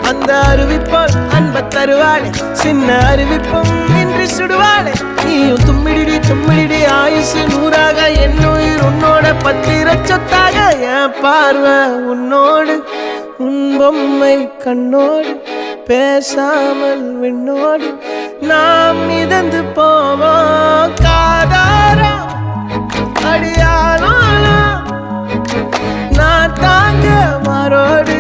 அந்த அறிவிப்போல் அன்ப தருவாளே சின்ன அறிவிப்பும் இன்றி சுடுவாளே நீயும் தும்மிடி ஆயுசு நூறாக என் உயிர் உன்னோட பத்திர சொத்தாக என் பார்வை உன்னோடு உன் பொம்மை கண்ணோடு பேசாமல் விண்ணோடு நாம் மிதந்து போவோம் காதாரா அடியானாலும் நான் தாங்க மாறோடு